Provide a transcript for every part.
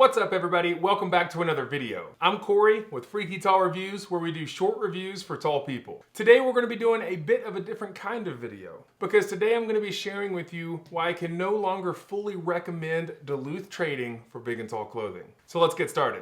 What's up everybody? Welcome back to another video. I'm Corey with Freaky Tall Reviews, where we do short reviews for tall people. Today we're going to be doing a bit of a different kind of video, because today I'm going to be sharing with you why I can no longer fully recommend Duluth Trading for big and tall clothing. So let's get started.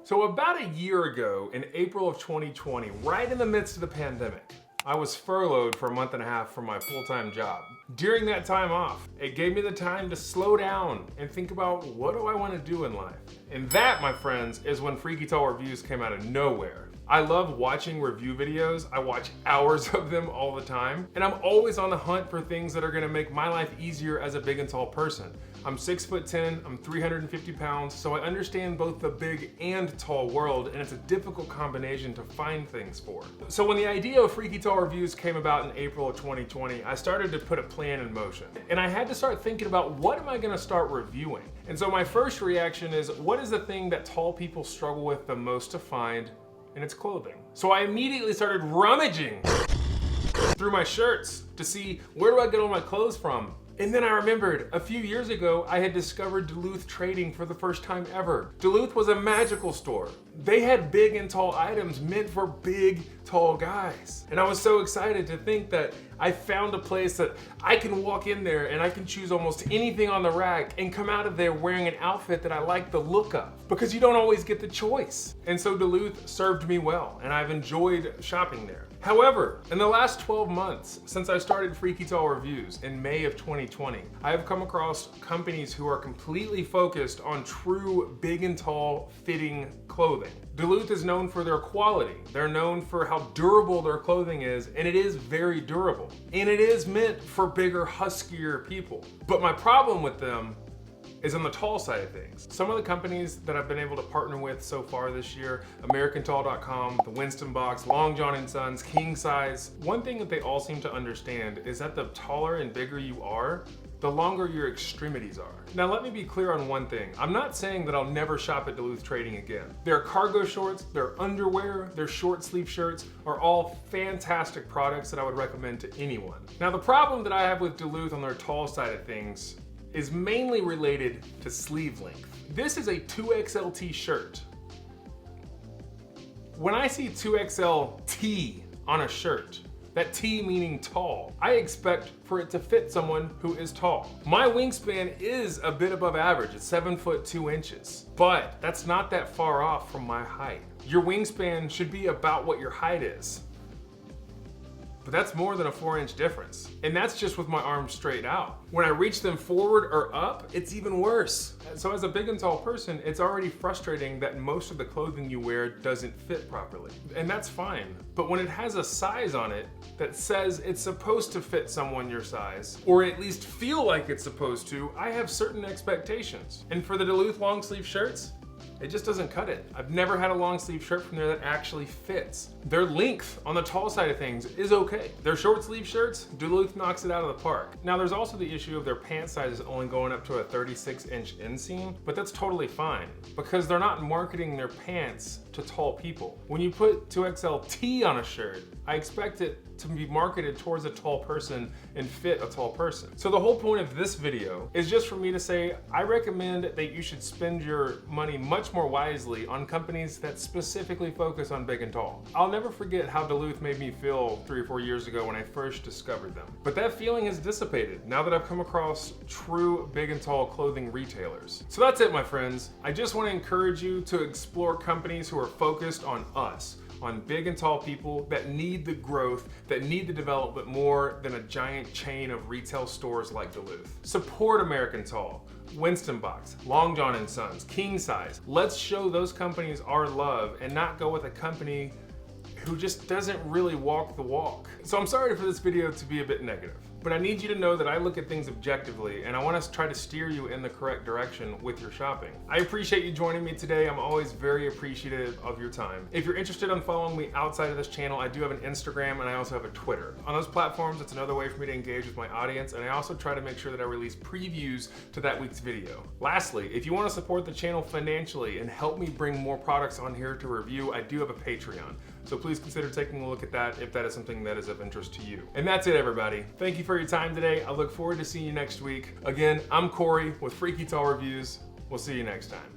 So about a year ago, in April of 2020, right in the midst of the pandemic, I was furloughed for a month and a half from my full-time job. During that time off, it gave me the time to slow down and think about, what do I want to do in life? And that, my friends, is when Freaky Tall Reviews came out of nowhere. I love watching review videos. I watch hours of them all the time. And I'm always on the hunt for things that are gonna make my life easier as a big and tall person. I'm 6'10", I'm 350 pounds, so I understand both the big and tall world, and it's a difficult combination to find things for. So when the idea of Freaky Tall Reviews came about in April of 2020, I started to put a plan in motion. And I had to start thinking about, what am I gonna start reviewing? And so my first reaction is, what is the thing that tall people struggle with the most to find? And it's clothing. So I immediately started rummaging through my shirts to see, where do I get all my clothes from? And then I remembered, a few years ago, I had discovered Duluth Trading for the first time ever. Duluth was a magical store. They had big and tall items meant for big, tall guys. And I was so excited to think that I found a place that I can walk in there and I can choose almost anything on the rack and come out of there wearing an outfit that I like the look of, because you don't always get the choice. And so Duluth served me well, and I've enjoyed shopping there. However, in the last 12 months, since I started Freaky Tall Reviews in May of 2020, I have come across companies who are completely focused on true big and tall fitting clothing. Duluth is known for their quality. They're known for how durable their clothing is, and it is very durable. And it is meant for bigger, huskier people. But my problem with them is on the tall side of things. Some of the companies that I've been able to partner with so far this year, AmericanTall.com, the Winston Box, Long John & Sons, King Size, one thing that they all seem to understand is that the taller and bigger you are, the longer your extremities are. Now let me be clear on one thing. I'm not saying that I'll never shop at Duluth Trading again. Their cargo shorts, their underwear, their short sleeve shirts are all fantastic products that I would recommend to anyone. Now the problem that I have with Duluth on their tall side of things is mainly related to sleeve length. This is a 2XL t-shirt. When I see 2XL T on a shirt, that T meaning tall, I expect for it to fit someone who is tall. My wingspan is a bit above average, it's 7 foot 2 inches, but that's not that far off from my height. Your wingspan should be about what your height is. But that's more than a 4-inch difference. And that's just with my arms straight out. When I reach them forward or up, it's even worse. So as a big and tall person, it's already frustrating that most of the clothing you wear doesn't fit properly. And that's fine. But when it has a size on it that says it's supposed to fit someone your size, or at least feel like it's supposed to, I have certain expectations. And for the Duluth long sleeve shirts, it just doesn't cut it. I've never had a long sleeve shirt from there that actually fits. Their length on the tall side of things is okay. Their short sleeve shirts, Duluth knocks it out of the park. Now there's also the issue of their pant sizes only going up to a 36-inch inseam, but that's totally fine because they're not marketing their pants to tall people. When you put 2XL T on a shirt, I expect it to be marketed towards a tall person and fit a tall person. So the whole point of this video is just for me to say, I recommend that you should spend your money much more wisely on companies that specifically focus on big and tall. I'll never forget how Duluth made me feel 3 or 4 years ago when I first discovered them. But that feeling has dissipated now that I've come across true big and tall clothing retailers. So that's it, my friends. I just want to encourage you to explore companies who are focused on us, on big and tall people that need the growth, that need the development more than a giant chain of retail stores like Duluth. Support American Tall, Winston Box, Long John & Sons, King Size. Let's show those companies our love and not go with a company who just doesn't really walk the walk. So I'm sorry for this video to be a bit negative, but I need you to know that I look at things objectively and I want to try to steer you in the correct direction with your shopping. I appreciate you joining me today. I'm always very appreciative of your time. If you're interested in following me outside of this channel, I do have an Instagram and I also have a Twitter. On those platforms, it's another way for me to engage with my audience, and I also try to make sure that I release previews to that week's video. Lastly, if you want to support the channel financially and help me bring more products on here to review, I do have a Patreon. So please consider taking a look at that if that is something that is of interest to you. And that's it, everybody. Thank you for your time today. I look forward to seeing you next week. Again, I'm Corey with Freaky Tall Reviews. We'll see you next time.